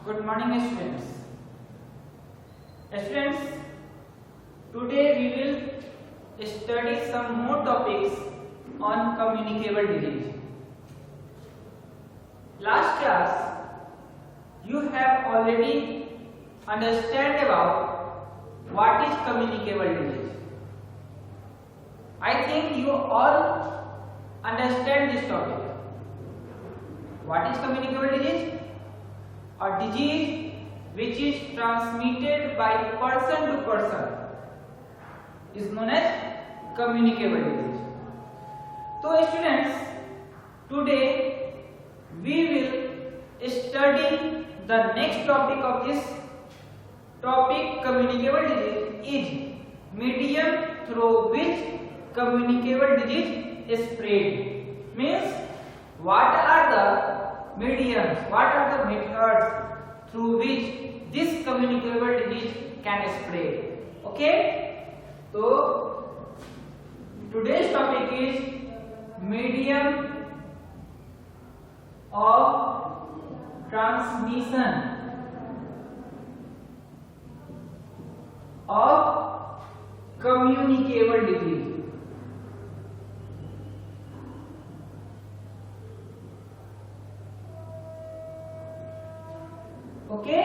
Good morning, students. Students, today we will study some more topics on communicable disease. Last class, you have already understand about what is communicable disease. I think you all understand this topic. What is communicable disease? A disease which is transmitted by person to person is known as communicable disease. So students, today we will study the next topic of this topic. Communicable disease is medium through which communicable disease is spread. Means what are the mediums, what are the methods through which this communicable disease can spread. Okay, so today's topic is medium of transmission of communicable disease. Okay,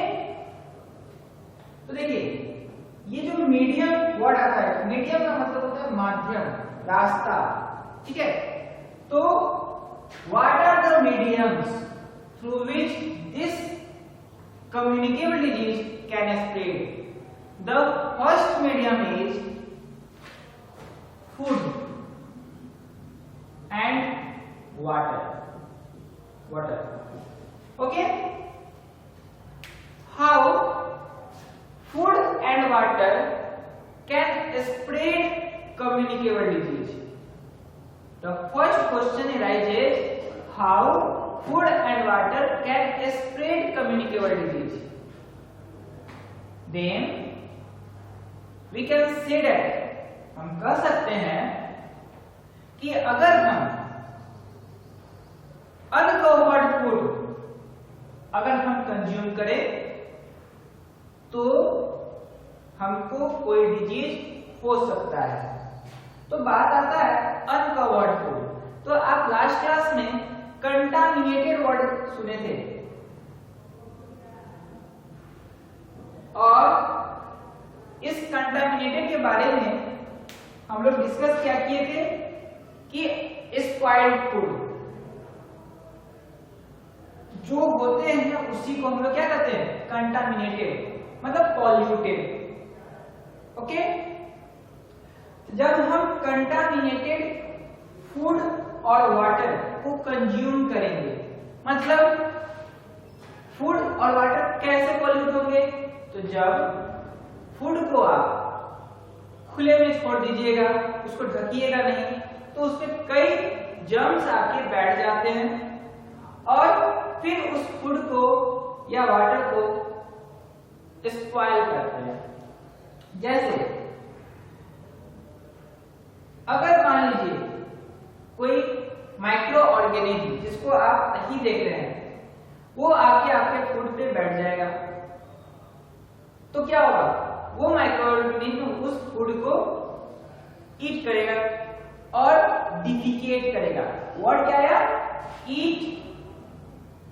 तो देखिए ये जो medium word आता है, medium का मतलब होता है माध्यम, रास्ता, ठीक है। तो what are the mediums through which this communicable disease can spread? The first medium is food and water. Okay, how food and water can spread communicable disease. The first question arises, how food and water can spread communicable disease. Then we can say that हम कह सकते हैं कि अगर हम uncovered food अगर हम consume करें तो हमको कोई डिजीज हो सकता है। तो बात आता है अनकवर्ड फूड। तो आप लास्ट क्लास में कंटामिनेटेड वर्ड सुने थे और इस कंटामिनेटेड के बारे में हम लोग डिस्कस क्या किए थे कि स्पॉइल्ड फूड जो होते हैं उसी को हम लोग क्या कहते हैं? कंटामिनेटेड, मतलब पॉल्यूटेड। ओके, जब हम कंटामिनेटेड फूड और वाटर को कंज्यूम करेंगे, मतलब फूड और वाटर कैसे पॉल्यूट होंगे? तो जब फूड को आप खुले में छोड़ दीजिएगा, उसको ढकिएगा नहीं, तो उसमें कई जर्म्स आके बैठ जाते हैं और फिर उस फूड को या वाटर को स्पॉइल करते हैं। जैसे अगर मान लीजिए कोई माइक्रो ऑर्गेनिज्म जिसको आप नहीं देख रहे हैं वो आके आपके फूड पे बैठ जाएगा, तो क्या होगा? वो माइक्रो ऑर्गेनिज्म उस फूड को ईट करेगा और डिफिकेट करेगा। वर्ड क्या है? Eat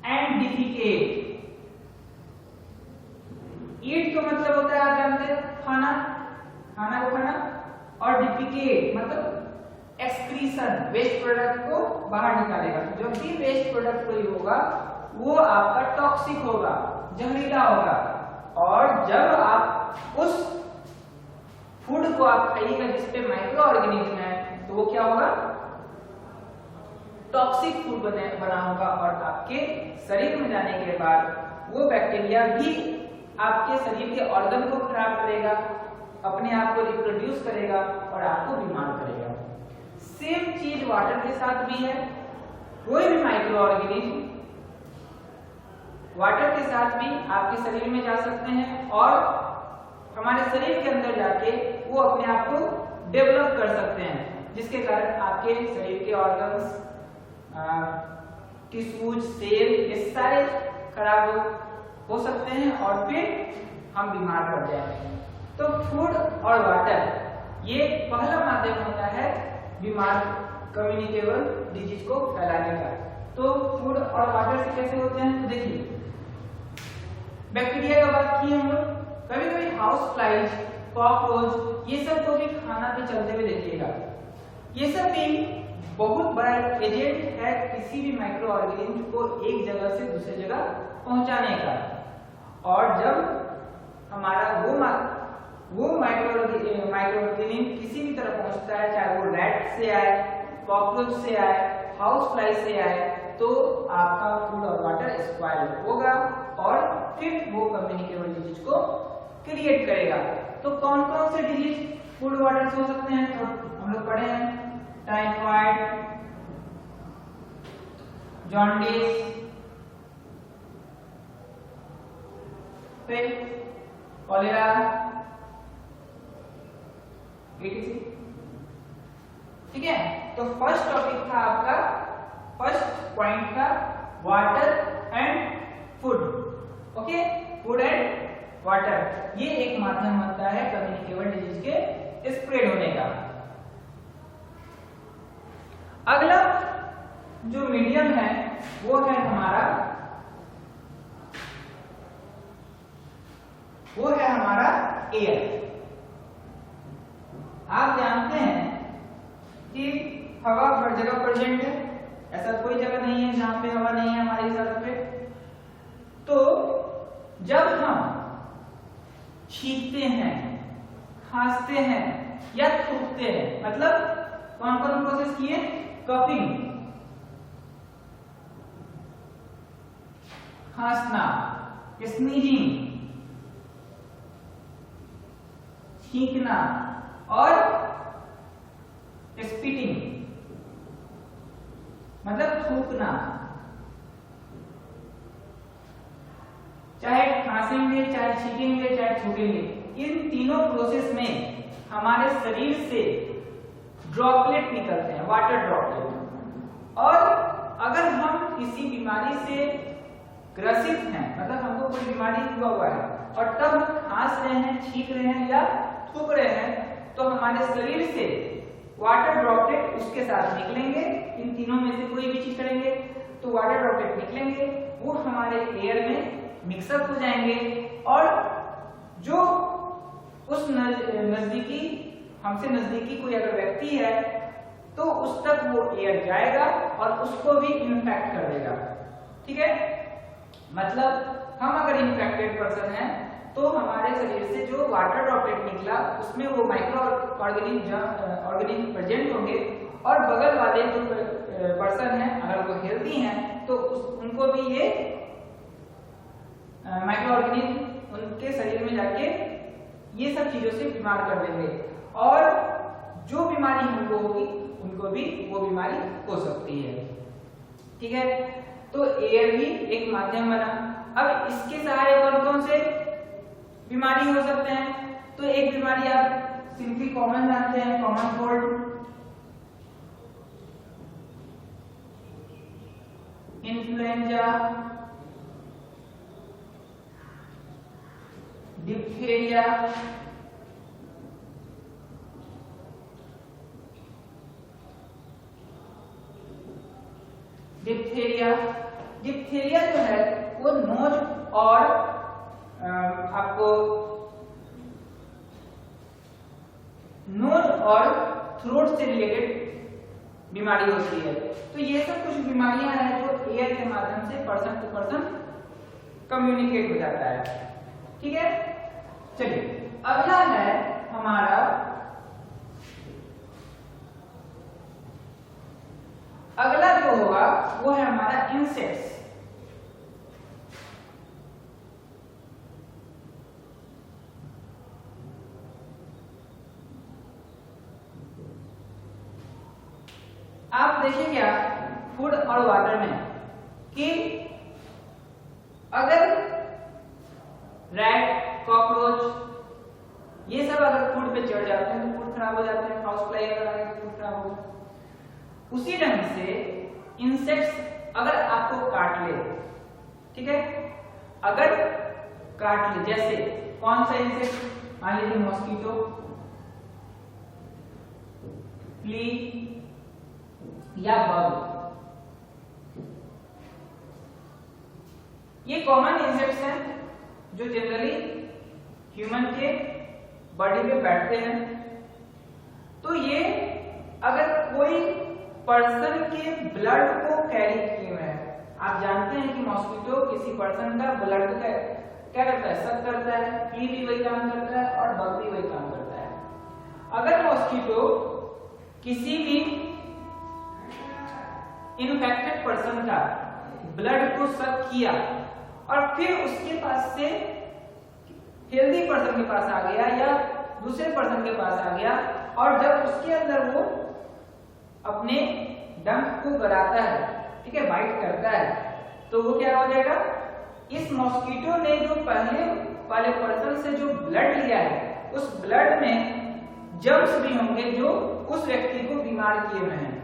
and defecate. ईट का मतलब होता है, आप जानते हैं, खाना, खाना को खाना, और डिफिकेट मतलब एक्सक्रीशन, वेस्ट प्रोडक्ट को बाहर निकालेगा। जो भी वेस्ट प्रोडक्ट कोई होगा वो आपका टॉक्सिक होगा, जहरीला होगा, और जब आप उस फूड को आप खाइएगा जिसपे माइक्रो ऑर्गेनिज्म है तो वो क्या होगा? टॉक्सिक फूड बना होगा और आपके शरीर में जाने के बाद वो बैक्टीरिया भी आपके शरीर के ऑर्गन को खराब करेगा, अपने आप को रिप्रोड्यूस करेगा और आपको बीमार करेगा। सेम चीज वाटर के साथ भी है। कोई भी माइक्रो ऑर्गेनिज्म वाटर के साथ भी आपके शरीर में जा सकते हैं और हमारे शरीर के अंदर जाके वो अपने आप को डेवलप कर सकते हैं, जिसके कारण आपके शरीर के ऑर्गन्स, टिश्यूज, सेल ये सारे खराब हो सकते हैं और फिर हम बीमार पड़ जाएंगे। तो फूड और वाटर ये पहला माध्यम होता है बीमार कम्युनिकेबल डिजीज को फैलाने का। तो फूड और वाटर से कैसे होते हैं, तो देखिए बैक्टीरिया का बात की हम लोग, कभी कभी हाउस फ्लाइज, कॉकरोच ये सब को भी खाना पे चलते हुए देखिएगा। ये सब भी बहुत बड़ा एजेंट है किसी भी माइक्रो ऑर्गेनिज्म को एक जगह से दूसरी जगह पहुंचाने का। और जब हमारा वो माइक्रो ऑर्गेनिज्म किसी भी तरह पहुंचता है, चाहे वो रैट से आए, कॉकरोच से आए, हाउस फ्लाई से आए, तो आपका फूड और वाटर स्पॉइल होगा और फिर वो कम्युनिकेबल डिजीज को क्रिएट करेगा। तो कौन कौन से डिजीज फूड वाटर से हो सकते हैं, तो हम लोग पढ़े हैं टाइफाइड, जॉन्डिस, फिर कॉलेरा, etc। ठीक है, तो फर्स्ट टॉपिक था आपका, फर्स्ट पॉइंट था water and food. Okay, food and water ये एक माध्यम होता है कम्युनिकेबल डिजीज के स्प्रेड होने का। अगला जो मीडियम है वो है हमारा एयर। आप जानते हैं कि हवा हर जगह प्रेजेंट है, ऐसा कोई जगह नहीं है जहां पे हवा नहीं है हमारी सड़क पे। तो जब हम छींकते हैं, खांसते हैं या थूकते हैं, मतलब कौन कौन प्रोसेस किए, कफिंग, खांसना, स्नीजिंग, छींकना और स्पीटिंग मतलब थूकना। चाहे खांसेंगे, चाहे छींकेंगे, चाहे थूकेंगे, इन तीनों प्रोसेस में हमारे शरीर से ड्रॉपलेट निकलते हैं, वाटर ड्रॉपलेट। और अगर हम किसी बीमारी से ग्रसित हैं, मतलब हमको कोई बीमारी हुआ है और तब खांस रहे हैं, छींक रहे हैं या थूक रहे हैं, तो हमारे शरीर से वाटर ड्रॉपलेट उसके साथ निकलेंगे। इन तीनों में से कोई भी चीज करेंगे तो वाटर ड्रॉपलेट निकलेंगे, वो हमारे एयर में मिक्सअप हो जाएंगे और जो उस नजदीकी, हमसे नजदीकी कोई अगर व्यक्ति है तो उस तक वो एयर जाएगा और उसको भी इन्फेक्ट कर देगा। ठीक है, मतलब हम अगर इन्फेक्टेड पर्सन हैं तो हमारे शरीर से जो वाटर ड्रॉपलेट निकला उसमें वो माइक्रो ऑर्गेनिज्म प्रेजेंट होंगे और बगल वाले जो पर्सन है अगर वो हेल्दी हैं तो उनको भी ये माइक्रो ऑर्गेनिज्म उनके शरीर में जाके ये सब चीजों से बीमार कर देंगे और जो बीमारी हमको होगी उनको भी वो बीमारी हो सकती है। ठीक है, तो एयर भी एक माध्यम बना। अब इसके सहारे कौन कौन से बीमारी हो सकते हैं, तो एक बीमारी आप सिंपली कॉमन जानते हैं, common cold, influenza, diphtheria, diphtheria जो है वो नोज और आपको नोज और थ्रोट से रिलेटेड बीमारी होती है। तो ये सब कुछ बीमारियां हैं जो एयर के माध्यम से पर्सन टू पर्सन कम्युनिकेट हो जाता है। ठीक है, चलिए अगला है हमारा अगला जो होगा वो है हमारा इंसेक्ट्स। आप देखिए क्या फूड और वाटर में कि अगर रैट, कॉकरोच ये सब अगर फूड पे चढ़ जाते हैं तो फूड खराब हो जाते हैं, हाउस फ्लाई अगर आए तो फूड खराब होगा। उसी ढंग से इंसेक्ट्स अगर आपको काट ले, ठीक है, अगर काट ले, जैसे कौन सा इंसेक्ट, मान लीजिए मॉस्किटो, फ्ली या बग, ये कॉमन इंसेक्ट्स हैं जो जनरली ह्यूमन के बॉडी पे बैठते हैं। तो ये अगर कोई पर्सन के ब्लड को कैरी किए हुए है, आप जानते हैं कि मॉस्किटो किसी पर्सन का ब्लड का क्या करता है, सक करता है, फ्ली भी वही काम करता है और बग भी वही काम करता है। अगर मॉस्किटो किसी भी इन्फेक्टेड पर्सन का ब्लड को सक किया और फिर उसके पास से हेल्दी पर्सन के पास आ गया या दूसरे पर्सन के पास आ गया, और जब उसके अंदर वो अपने डंक को गराता है, ठीक है, बाइट करता है, तो वो क्या हो जाएगा, इस मॉस्किटो ने जो पहले वाले पर्सन से जो ब्लड लिया है उस ब्लड में जर्म्स भी होंगे जो उस व्यक्ति को बीमार किए हुए हैं।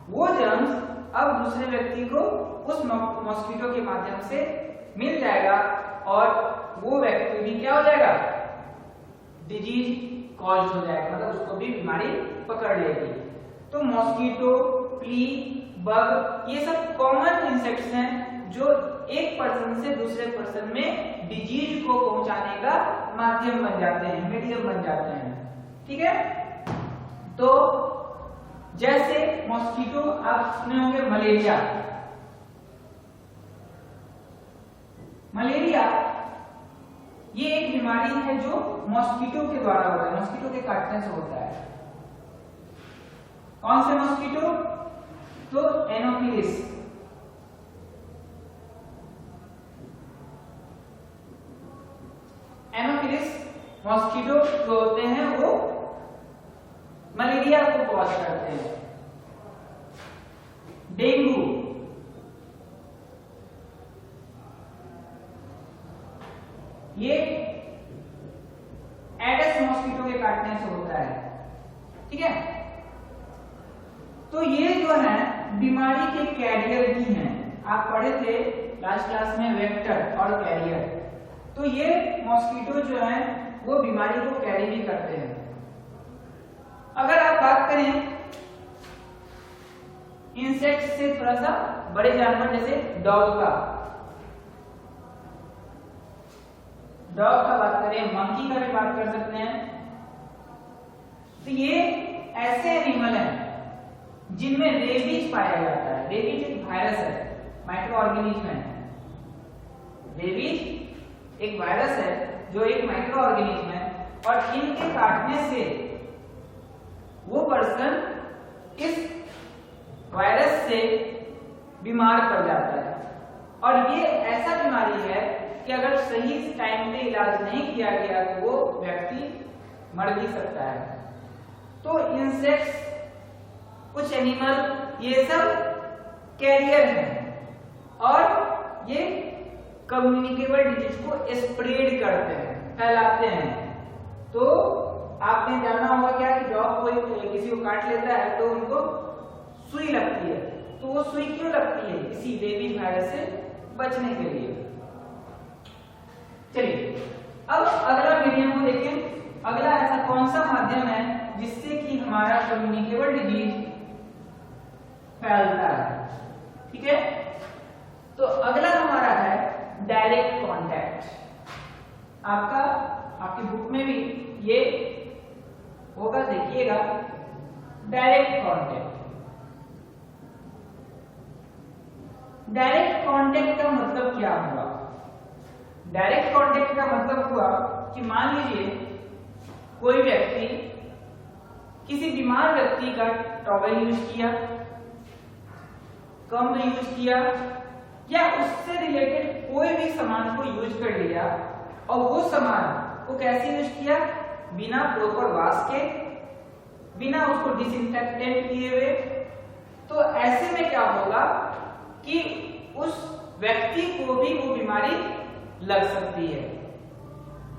वो जर्म्स अब दूसरे व्यक्ति को उस मॉस्किटो के माध्यम से मिल जाएगा और वो व्यक्ति भी क्या हो जाएगा, डिजीज कॉज हो जाएगा, मतलब उसको भी बीमारी पकड़ लेगी। तो मॉस्किटो, फ्ली, बग ये सब कॉमन इंसेक्ट्स हैं जो एक पर्सन से दूसरे पर्सन में डिजीज को पहुंचाने का माध्यम बन जाते हैं, मीडियम बन जाते हैं, ठीक है। तो जैसे मॉस्किटो, आप सुने होंगे मलेरिया, मलेरिया ये एक बीमारी है जो मॉस्किटो के द्वारा होता है, मॉस्किटो के काटने से होता है। कौन से मॉस्किटो, तो एनोफिलिस, एनोफिलिस मॉस्किटो जो होते हैं वो मलेरिया को कॉज करते हैं। डेंगू, ये एडिस मॉस्किटो के काटने से होता है, ठीक है। तो ये जो है बीमारी के कैरियर भी हैं, आप पढ़े थे लास्ट क्लास में वेक्टर और कैरियर। तो ये मॉस्किटो जो है वो बीमारी को कैरी भी करते हैं। अगर आप बात करें इंसेक्ट से थोड़ा सा बड़े जानवर जैसे डॉग का बात करें, मंकी का भी बात कर सकते हैं। तो ये ऐसे एनिमल हैं जिनमें रेबीज पाया जाता है। रेबीज एक वायरस है, माइक्रो ऑर्गेनिज्म है। रेबीज एक वायरस है जो एक माइक्रो ऑर्गेनिज्म है और इनके काटने से वो पर्सन इस वायरस से बीमार पड़ जाता है। और ये ऐसा बीमारी है कि अगर सही टाइम पे इलाज नहीं किया गया तो वो व्यक्ति मर भी सकता है। तो इंसेक्ट्स, कुछ एनिमल ये सब कैरियर हैं और ये कम्युनिकेबल डिजीज को स्प्रेड करते हैं, फैलाते हैं। तो आपने जाना होगा क्या कि डॉग कोई किसी को काट लेता है तो उनको सुई लगती है, तो वो सुई क्यों लगती है, इसी रेबीज वायरस से बचने के लिए। चलिए अब अगला मीडियम को देखें। अगला ऐसा कौन सा माध्यम है जिससे कि हमारा कम्युनिकेबल डिजीज फैलता है, ठीक है। तो अगला हमारा है डायरेक्ट कांटेक्ट। आपकी बुक में भी ये होगा, देखिएगा डायरेक्ट कांटेक्ट। डायरेक्ट कांटेक्ट का मतलब क्या हुआ? डायरेक्ट कांटेक्ट का मतलब हुआ कि मान लीजिए कोई व्यक्ति किसी बीमार व्यक्ति का टॉवल यूज किया, कम यूज किया या उससे रिलेटेड कोई भी सामान को यूज कर लिया और वो सामान को कैसे यूज किया, बिना प्रॉपर वॉश के, बिना उसको डिसइंफेक्टेंट किए हुए। तो ऐसे में क्या होगा कि उस व्यक्ति को भी वो बीमारी लग सकती है,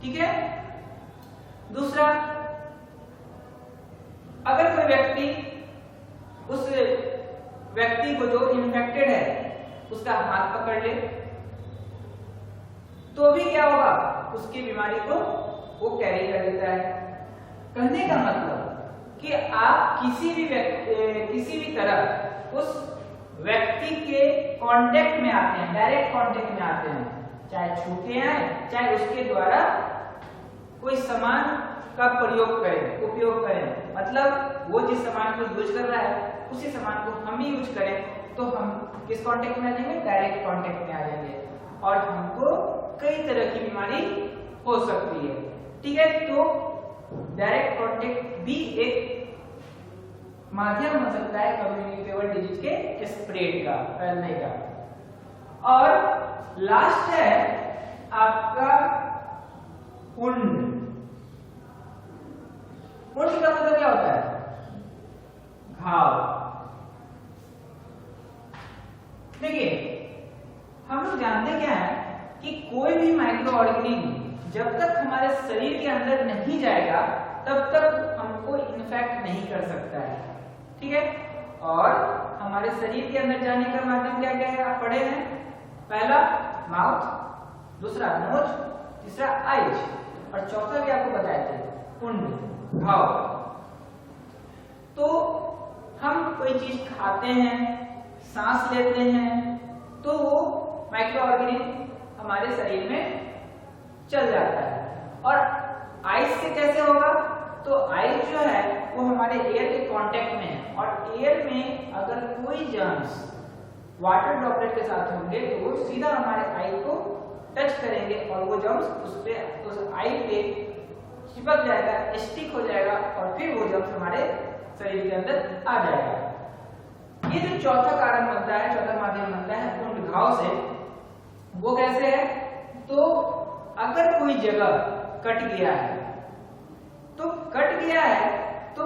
ठीक है। दूसरा, अगर कोई व्यक्ति उस व्यक्ति को जो इन्फेक्टेड है उसका हाथ पकड़ ले तो भी क्या होगा, उसकी बीमारी को वो कैरी कर लेता है। कहने का मतलब कि आप किसी भी तरह उस व्यक्ति के कांटेक्ट में आते हैं, डायरेक्ट कांटेक्ट में आते हैं, चाहे छू के आए चाहे उसके द्वारा कोई सामान का उपयोग करें, मतलब वो जिस सामान को यूज कर रहा है उसी सामान को हम ही यूज करें, तो हम किस कांटेक्ट में आ जाएंगे, डायरेक्ट कांटेक्ट में आ जाएंगे और हमको कई तरह की बीमारी हो सकती है। ठीक है, तो डायरेक्ट कांटेक्ट भी एक माध्यम हो सकता है कम्युनिकेबल डिजीज के स्प्रेड का, फैलने का। और लास्ट है आपका पुंड। पुंड का मतलब क्या होता है, घाव। देखिए हम लोग जानते क्या है कि कोई भी माइक्रो ऑर्गेनिज्म जब तक हमारे शरीर के अंदर नहीं जाएगा तब तक हमको इन्फेक्ट नहीं कर सकता है। ठीक है, और हमारे शरीर के अंदर जाने का माध्यम क्या क्या है, आप पढ़े हैं, पहला माउथ, दूसरा नोज, तीसरा आईज और चौथा भी आपको बताए थे पुंड, घाव। तो हम कोई चीज खाते हैं, सांस लेते हैं, तो वो माइक्रो ऑर्गेनिज्म हमारे शरीर में चल जाता है। और आइज से कैसे होगा, तो आइज जो है वो हमारे एयर के कांटेक्ट में है और एयर में अगर कोई जर्म्स वाटर ड्रॉपलेट के साथ होंगे तो वो सीधा हमारे आई को टच करेंगे और वो जर्म्स उस आई पे चिपक जाएगा, स्टिक हो जाएगा और फिर वो जर्म्स हमारे शरीर के अंदर आ जाएगा। ये जो चौथा कारण बनता है, चौथा माध्यम बनता है पुंड, घाव से, वो कैसे है, तो अगर कोई जगह कट गया है तो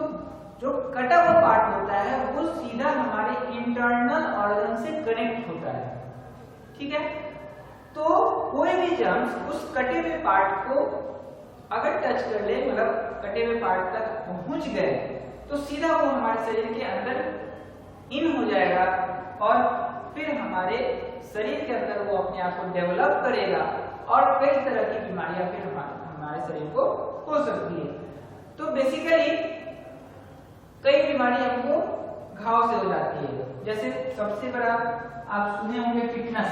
जो कटा हुआ पार्ट होता है वो सीधा हमारे इंटरनल ऑर्गन से कनेक्ट होता है। ठीक है, तो कोई भी जर्म्स उस कटे हुए पार्ट को अगर टच कर ले, मतलब कटे हुए पार्ट तक पहुंच गए, तो सीधा वो हमारे शरीर के अंदर इन हो जाएगा और फिर हमारे शरीर के अंदर वो अपने आप को डेवलप करेगा और कई तरह की बीमारियां फिर हमारे शरीर को हो सकती है। तो बेसिकली कई बीमारी हमको घाव से हो जाती है। जैसे सबसे बड़ा आप सुने होंगे टिटनस।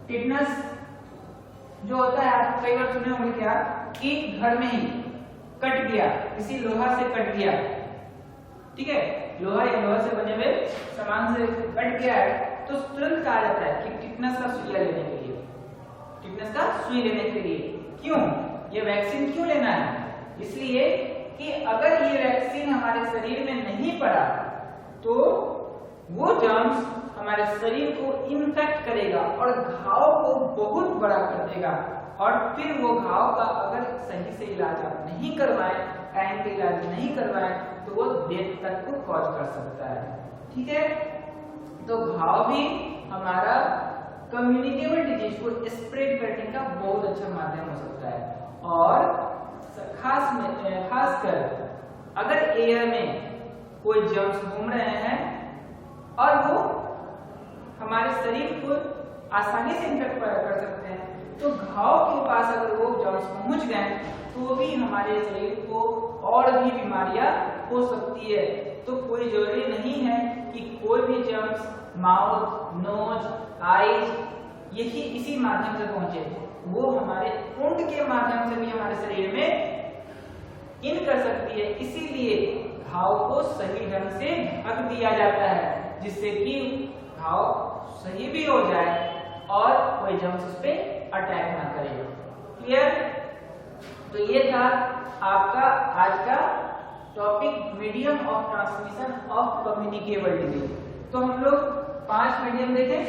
टिटनस जो होता है आप कई बार सुने होंगे क्या, कि घर में ही कट गया, किसी लोहा से कट गया, ठीक है, लोहा या लोहा से बने हुए सामान से कट गया है, तो तुरंत कहा जाता है कि टिटनस का सुई लेने के लिए, टिटनस का सुई लेने के लिए। क्यों, ये वैक्सीन क्यों लेना है, इसलिए कि अगर ये वैक्सीन हमारे शरीर में नहीं पड़ा तो वो जर्म्स हमारे शरीर को इन्फेक्ट करेगा और घाव को बहुत बड़ा कर देगा और फिर वो घाव का अगर सही से इलाज आप नहीं करवाएं, टाइम पे इलाज नहीं करवाएं, तो वो डेथ तक को कॉज कर सकता है। ठीक है, तो घाव भी हमारा कम्युनिकेबल डिजीज को स्प्रेड करने का बहुत अच्छा माध्यम हो सकता है। और खासकर अगर एयर में कोई जर्म्स घूम रहे हैं और वो हमारे शरीर को आसानी से इन्फेक्ट कर सकते हैं, तो घाव के पास अगर वो जर्म्स पहुंच गए तो भी हमारे शरीर को और भी बीमारियां हो सकती है। तो कोई जरूरी नहीं है कि कोई भी जर्म्स माउथ, नोज, आईज यही इसी माध्यम से पहुंचे, वो हमारे पुंड के माध्यम से भी हमारे शरीर में इन कर सकती है। इसीलिए घाव को सही ढंग से ढक दिया जाता है जिससे कि घाव सही भी हो जाए और कोई जर्म्स उस पे अटैक ना करे। क्लियर? तो ये था आपका आज का topic, medium of transmission of communicable disease. तो हम लोग 5 मीडियम देखे।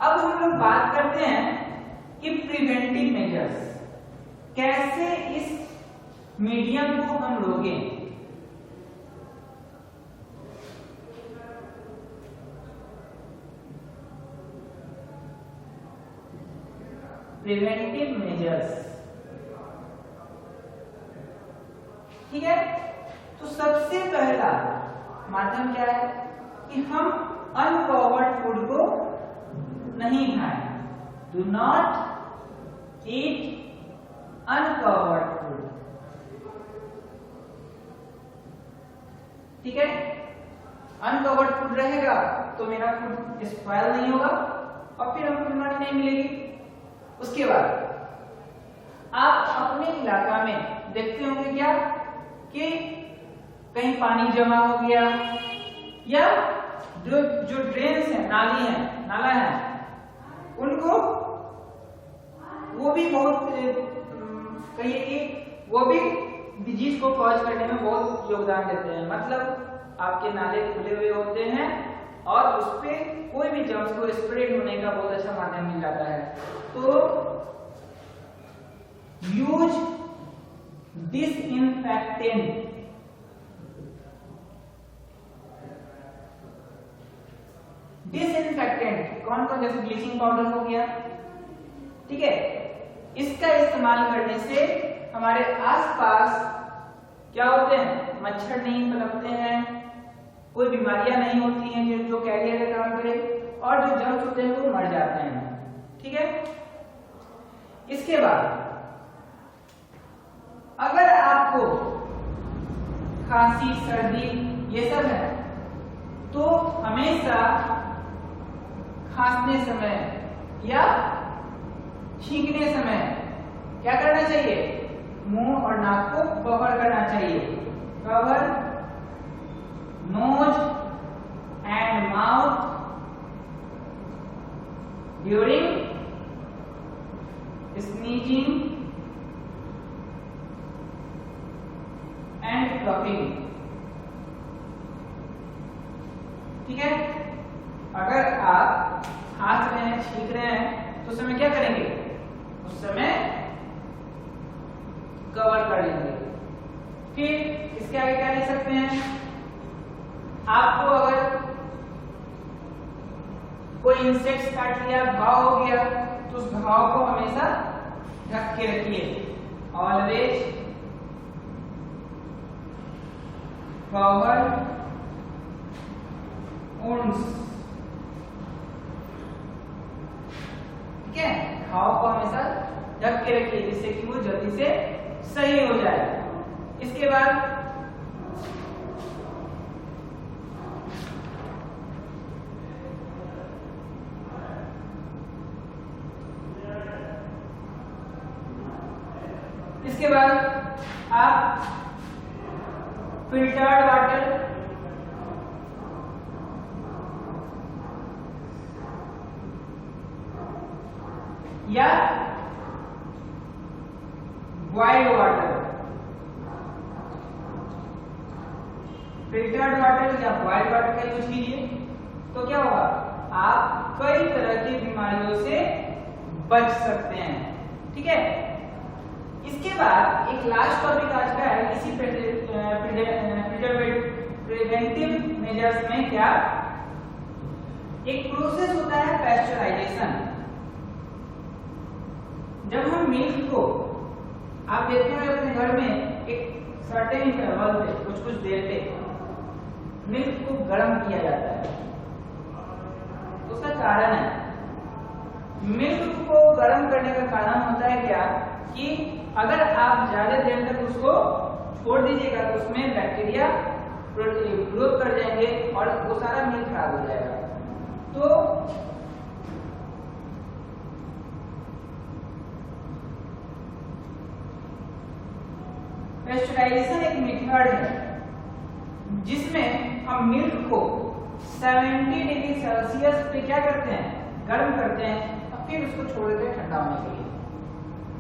अब हम लोग बात करते हैं कि प्रिवेंटिव मेजर्स, कैसे इस मीडियम को हम रोकें। प्रिवेंटिव मेजर्स, ठीक है। तो सबसे पहला माध्यम क्या है कि हम अनकवर्ड फूड को नहीं खाएं। Do not eat uncovered food. ठीक है, अनकवर्ड फूड रहेगा तो मेरा फूड स्पॉइल नहीं होगा और फिर हमको बीमारी नहीं मिलेगी। उसके बाद आप अपने इलाका में देखते होंगे क्या कि कहीं पानी जमा हो गया या जो ड्रेन्स है, नाली है, नाला है, उनको वो भी बहुत कहिए कि वो भी डिजीज को कॉज करने में बहुत योगदान देते हैं। मतलब आपके नाले खुले हुए होते हैं और उस पे कोई भी जर्म्स को स्प्रेड होने का बहुत अच्छा माध्यम मिल जाता है। तो यूज डिसइंफेक्टेंट। डिसइंफेक्टेंट कौन कौन, जैसे ब्लीचिंग पाउडर हो गया, ठीक है, इसका इस्तेमाल करने से हमारे आसपास क्या होते हैं, मच्छर नहीं पनपते हैं, कोई बीमारियां नहीं होती हैं जो कैरियर का काम करे, और जो जर्म्स होते हैं वो मर जाते हैं। ठीक है, इसके बाद अगर आपको खांसी सर्दी ये सब है तो हमेशा खांसने समय या छींकने समय क्या करना चाहिए, मुंह और नाक को कवर करना चाहिए। Cover nose and mouth during sneezing and coughing. ठीक है, अगर आप खांस रहे हैं, छींक रहे हैं तो उस समय क्या करेंगे, उस समय कवर कर लेंगे। फिर इसके आगे क्या ले सकते हैं, आपको अगर कोई इंसेक्ट काट लिया, घाव हो गया, तो उस घाव को हमेशा ढक के रखिए। Always cover wounds. ठीक है, घाव को हमेशा ढक के रखिए जिससे कि वो जल्दी से सही हो जाए। इसके बाद आप फिल्टर्ड वाटर या बॉइल्ड वाटर, फिल्टर्ड वाटर या बॉइल्ड वाटर का यूज कीजिए तो क्या होगा, आप कई तरह की बीमारियों से बच सकते हैं। ठीक है, इसके बाद एक लास्ट टॉपिक आज का है, इसी प्रिवेंटिव मेजर्स में क्या एक प्रोसेस होता है पैस्चराइजेशन। जब हम मिल्क को, आप देखते हैं अपने घर में एक सर्टेन इंटरवल पे कुछ देर पे मिल्क को गर्म किया जाता है। उसका कारण है, मिल्क को गर्म करने का कारण होता है क्या कि अगर आप ज्यादा देर तक उसको छोड़ दीजिएगा तो उसमें बैक्टीरिया ग्रोथ कर जाएंगे और वो सारा मिल्क खराब हो जाएगा। तो पेस्चराइजेशन एक मेथड है जिसमें हम मिल्क को 70 डिग्री सेल्सियस पे क्या करते हैं, गर्म करते हैं और फिर उसको छोड़ देते हैं ठंडा होने के लिए।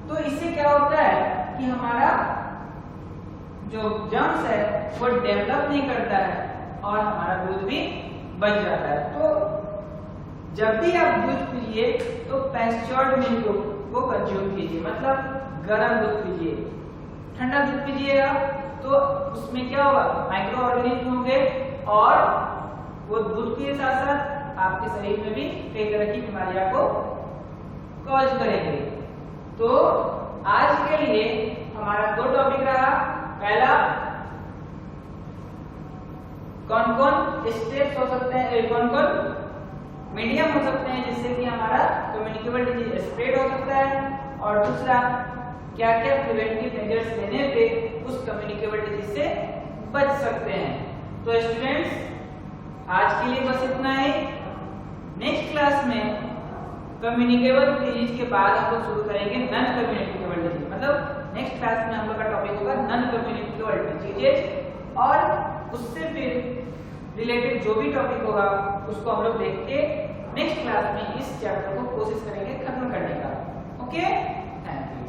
तो इससे क्या होता है कि हमारा जो जर्म्स है वो डेवलप नहीं करता है और हमारा दूध भी बच जाता है। तो जब भी आप दूध पीजिए तो पैस्चर्ड मिल्क को कंज्यूम कीजिए, मतलब गर्म दूध पीजिए। ठंडा दूध पीजिएगा तो उसमें क्या होगा, माइक्रो ऑर्गेनिज्म होंगे और वो दूध के साथ साथ आपके शरीर में भी कई तरह की बीमारियां को कॉज करेंगे। तो आज के लिए हमारा 2 टॉपिक रहा। पहला, कौन कौन स्टेप्स हो सकते हैं, कौन कौन मीडियम हो सकते हैं जिससे कि हमारा कम्युनिकेबल डिजीज स्प्रेड हो सकता है, और दूसरा क्या क्या प्रिवेंटिव मेजर्स लेने पे उस कम्युनिकेबल डिजीज से बच सकते हैं। तो स्टूडेंट्स आज के लिए बस इतना ही। नेक्स्ट क्लास में कम्युनिकेबल डिजीज के बाद हम लोग शुरू करेंगे नॉन कम्युनिकेबल डिजीज, मतलब नेक्स्ट क्लास में हम लोग का टॉपिक होगा नॉन कम्युनिकेबल डिजीजेज, और उससे फिर रिलेटेड जो भी टॉपिक होगा उसको हम लोग देख के नेक्स्ट क्लास में इस चैप्टर को कोशिश करेंगे खत्म करने का। Okay, thank you.